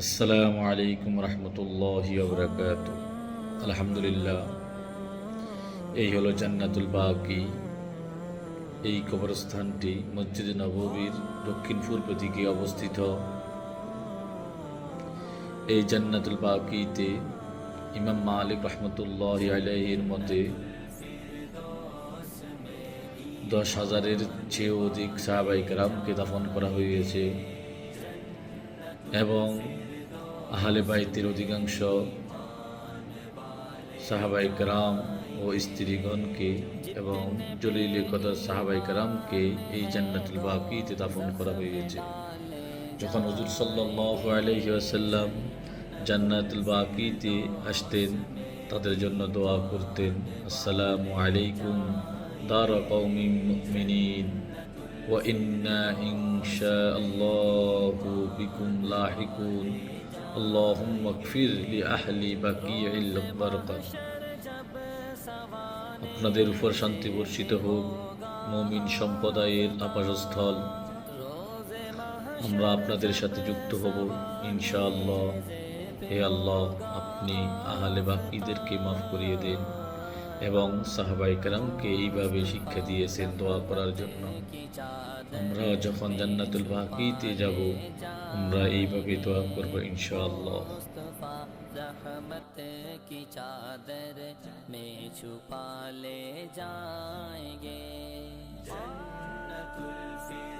আসসালামু আলাইকুম রহমতুল্লাহি ওয়া বারাকাতুহু। আলহামদুলিল্লাহ, এই হলো জান্নাতুল বাকি। এই কবরস্থানটি মসজিদে নববীর দক্ষিণ পূর্ব দিকে অবস্থিত। এই জান্নাতুল বাকিতে ইমাম মালিক রহমতুল্লাহি আলাইহির মতে 10,000-এর চেয়েও অধিক সাহাবায়ে কেরামকে দাফন করা হয়েছে এবং আহলে বাইতের অধিকাংশ সাহাবায়ে কেরাম ও স্ত্রীগণকে এবং জলিল কদর সাহাবায়ে কেরামকে এই জান্নাতুল বাকিতে দাফন করা হয়েছে। যখন হুজুর সাল্লাল্লাহু আলাইহি ওয়াসাল্লাম জান্নাতুল বাকিতে আসতেন, তাদের জন্য দোয়া করতেন, আসসালামু আলাইকুম দারা কওমিন মুমিনিন ওয়া ইন্না ইনশাআল্লাহু বিকুম লাহিকুন আল্লাহুম্মা গফির লি আহলি বাকিইল বারকাত। আপনাদের উপর শান্তি বর্ষিত হোক, মুমিন সম্প্রদায়ের আবাসস্থল। আমরা আপনাদের সাথে যুক্ত হব ইনশাআল্লাহ। হে আল্লাহ, আপনি আহলে বাকিদেরকে মাফ করিয়ে দেন এবং সাহাবায়ে কেরামকে এইভাবে শিক্ষা দিয়েছেন দোয়া করার জন্য। আমরা যখন জান্নাতুল বাকিতে যাব, আমরা এইভাবে দোয়া করব ইনশাআল্লাহ। रहमत की चादर में छुपा ले जाएंगे जन्नतुल फिरदौस